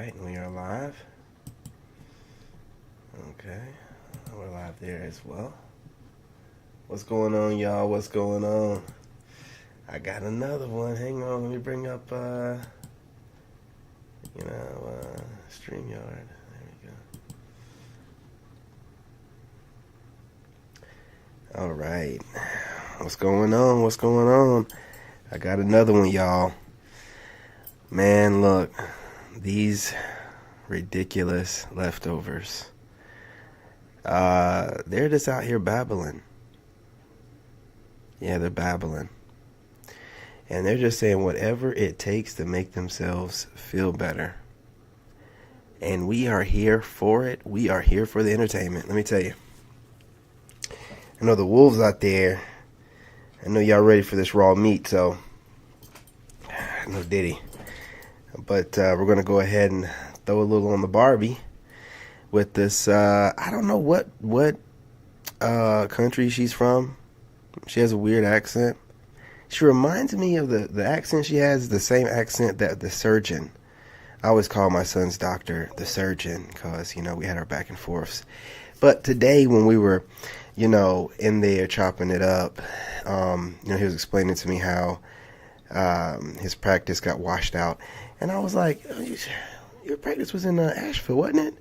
right, we are live. Okay, we're live there as well. What's going on, y'all? What's going on? I got another one. Hang on, let me bring up, StreamYard. There we go. All right. What's going on? What's going on? I got another one, y'all. Man, look. These ridiculous leftovers. They're just out here babbling. Yeah, they're babbling. And they're just saying whatever it takes to make themselves feel better. And we are here for it. We are here for the entertainment. Let me tell you. I know the wolves out there. I know y'all ready for this raw meat, so no diddy. But we're going to go ahead and throw a little on the Barbie with this, I don't know what country she's from. She has a weird accent. She reminds me of the accent she has, the same accent that the surgeon. I always call my son's doctor the surgeon because, we had our back and forths. But today when we were, in there chopping it up, he was explaining to me how his practice got washed out. And I was like, your practice was in Asheville, wasn't it?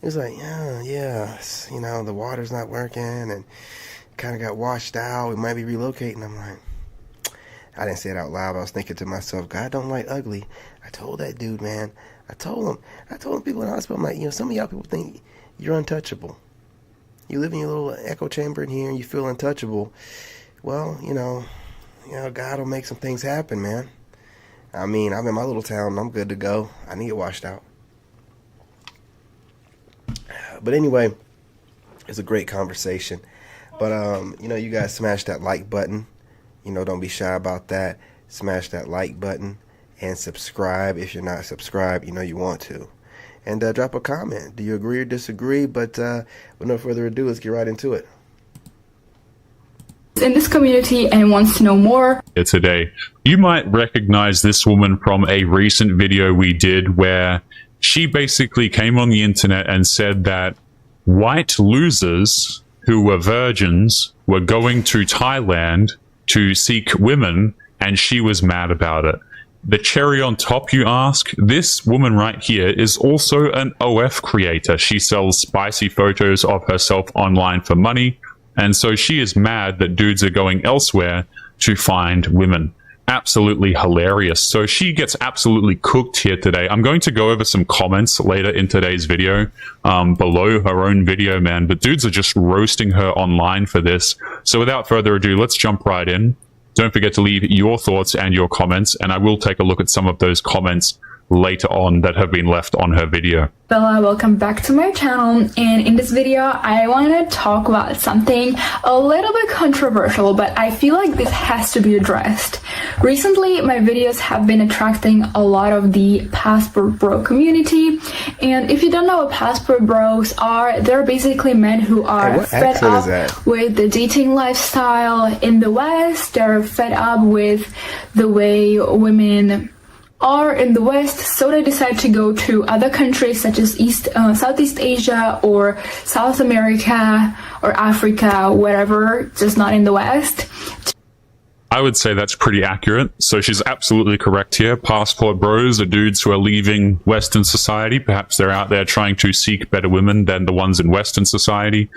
He was like, yeah, the water's not working and kind of got washed out. We might be relocating. I'm like, I didn't say it out loud, but I was thinking to myself, God don't like ugly. I told that dude, man. I told him people in the hospital, I'm like, some of y'all people think you're untouchable. You live in your little echo chamber in here and you feel untouchable. Well, God will make some things happen, man. I mean, I'm in my little town and I'm good to go. I need it washed out. But anyway, it's a great conversation. But, you guys smash that like button. Don't be shy about that. Smash that like button and subscribe if you're not subscribed. You want to. And drop a comment. Do you agree or disagree? But with no further ado, let's get right into it. In this community and wants to know more. Today, you might recognize this woman from a recent video we did where she basically came on the internet and said that white losers who were virgins were going to Thailand to seek women, and she was mad about it. The cherry on top, you ask? This woman right here is also an OF creator. She sells spicy photos of herself online for money, and so she is mad that dudes are going elsewhere to find women. Absolutely hilarious. So she gets absolutely cooked here today. I'm going to go over some comments later in today's video, below her own video, man. But dudes are just roasting her online for this. So without further ado, let's jump right in. Don't forget to leave your thoughts and your comments, and I will take a look at some of those comments later on that have been left on her video. Bella, welcome back to my channel, and in this video I want to talk about something a little bit controversial, but I feel like this has to be addressed. Recently my videos have been attracting a lot of the Passport Bro community, and if you don't know what Passport Bros are, they're basically men who are fed up with the dating lifestyle in the West. They're fed up with the way women are in the West, so they decide to go to other countries such as Southeast Asia or South America or Africa, wherever, just not in the West. I would say that's pretty accurate. So she's absolutely correct here. Passport bros are dudes who are leaving Western society. Perhaps they're out there trying to seek better women than the ones in Western society.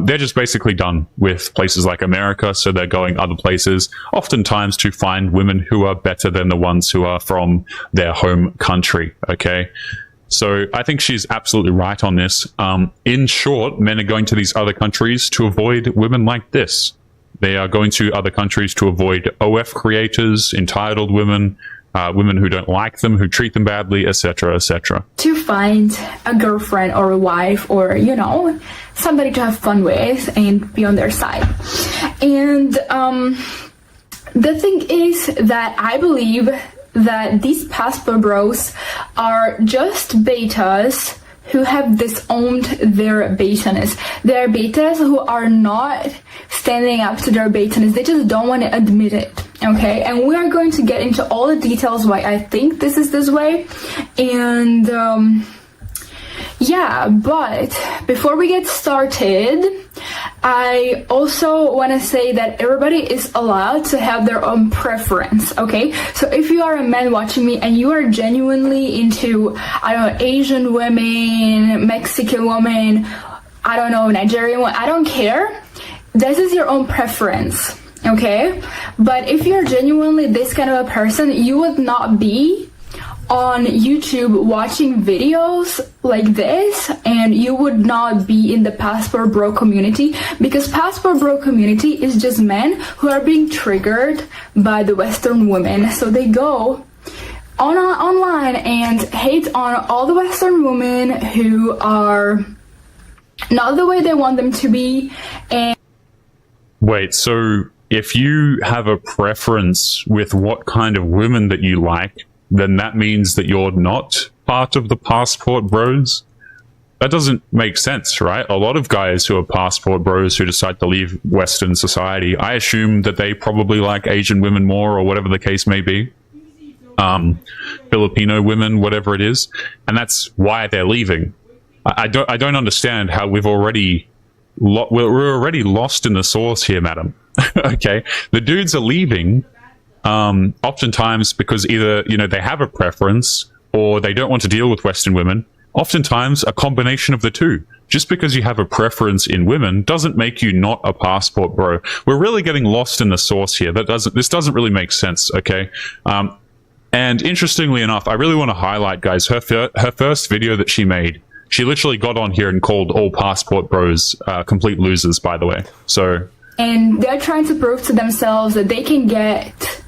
They're just basically done with places like America, so they're going other places, oftentimes to find women who are better than the ones who are from their home country, okay? So I think she's absolutely right on this. In short, men are going to these other countries to avoid women like this. They are going to other countries to avoid OF creators, entitled women, women who don't like them, who treat them badly, etc., etc. To find a girlfriend or a wife or, somebody to have fun with and be on their side. And the thing is that I believe that these Passport Bros are just betas who have disowned their betaness. They're betas who are not standing up to their betaness. They just don't want to admit it. Okay, and we are going to get into all the details why I think this is this way. And yeah, but before we get started, I also want to say that everybody is allowed to have their own preference, okay? So if you are a man watching me and you are genuinely into, I don't know, Asian women, Mexican women, I don't know, Nigerian women, I don't care. This is your own preference, okay? But if you're genuinely this kind of a person, you would not be on YouTube watching videos like this, and you would not be in the Passport Bro community, because Passport Bro community is just men who are being triggered by the Western women. So they go online and hate on all the Western women who are not the way they want them to be. And wait, so if you have a preference with what kind of women that you like, then that means that you're not part of the Passport Bros? That doesn't make sense, right? A lot of guys who are Passport Bros who decide to leave Western society, I assume that they probably like Asian women more, or whatever the case may be. Filipino women, whatever it is. And that's why they're leaving. I don't understand how we're already lost in the sauce here, madam. Okay? The dudes are leaving oftentimes because either, they have a preference or they don't want to deal with Western women. Oftentimes a combination of the two. Just because you have a preference in women doesn't make you not a Passport Bro. We're really getting lost in the sauce here. This doesn't really make sense, okay? And interestingly enough, I really want to highlight, guys, her first video that she made. She literally got on here and called all Passport Bros complete losers, by the way. And they're trying to prove to themselves that they can get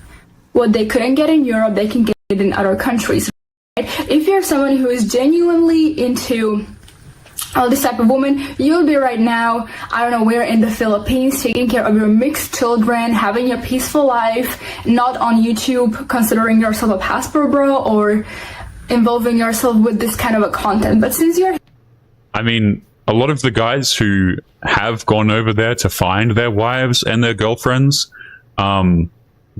what they couldn't get in Europe, they can get it in other countries. Right? If you're someone who is genuinely into all this type of woman, you'll be right now, I don't know, where in the Philippines, taking care of your mixed children, having a peaceful life, not on YouTube, considering yourself a Passport Bro or involving yourself with this kind of a content. But since you're... I mean, a lot of the guys who have gone over there to find their wives and their girlfriends,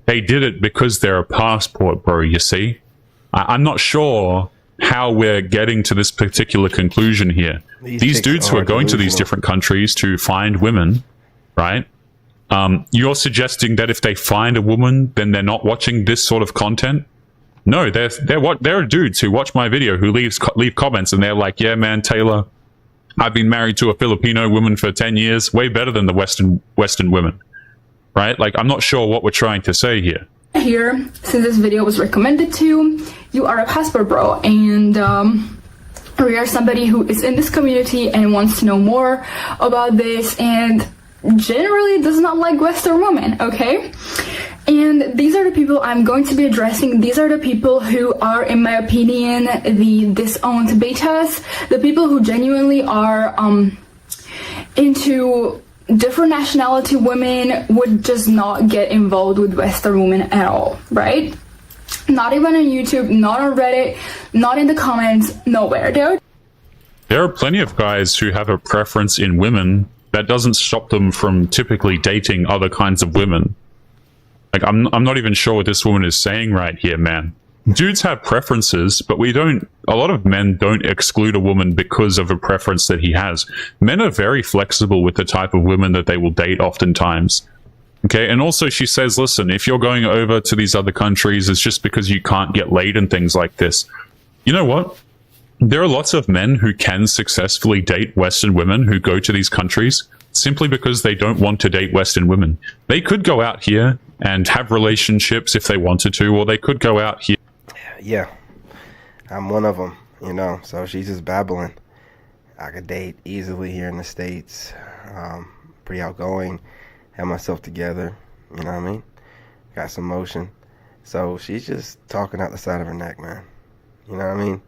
they did it because they're a Passport Bro, you see. I'm not sure how we're getting to this particular conclusion here. These dudes who are going to these different countries to find women, right? You're suggesting that if they find a woman, then they're not watching this sort of content? No, there are dudes who watch my video who leave comments and they're like, yeah, man, Taylor, I've been married to a Filipino woman for 10 years, way better than the Western women, right? Like, I'm not sure what we're trying to say here. Here, since this video was recommended to, you are a Passport Bro, and we are somebody who is in this community and wants to know more about this, and generally does not like Western women, okay? And these are the people I'm going to be addressing. These are the people who are, in my opinion, the disowned betas, the people who genuinely are into different nationality women, would just not get involved with Western women at all, right? Not even on YouTube, not on Reddit, not in the comments, nowhere. There are plenty of guys who have a preference in women. That doesn't stop them from typically dating other kinds of women. Like, I'm not even sure what this woman is saying right here, man. Dudes have preferences, but a lot of men don't exclude a woman because of a preference that he has. Men are very flexible with the type of women that they will date oftentimes. Okay, and also she says, listen, if you're going over to these other countries, it's just because you can't get laid and things like this. You know what? There are lots of men who can successfully date Western women who go to these countries simply because they don't want to date Western women. They could go out here and have relationships if they wanted to, or they could go out here. Yeah, I'm one of them, so she's just babbling. I could date easily here in the States. Pretty outgoing, have myself together, you know what I mean? Got some motion. So she's just talking out the side of her neck, man. You know what I mean?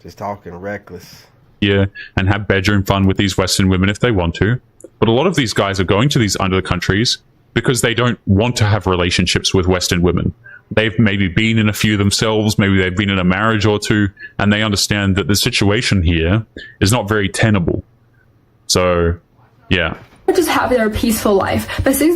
Just talking reckless. Yeah, and have bedroom fun with these Western women if they want to. But a lot of these guys are going to these other countries because they don't want to have relationships with Western women. They've maybe been in a few themselves, maybe they've been in a marriage or two, and they understand that the situation here is not very tenable. So, yeah. Just have their peaceful life. But since they're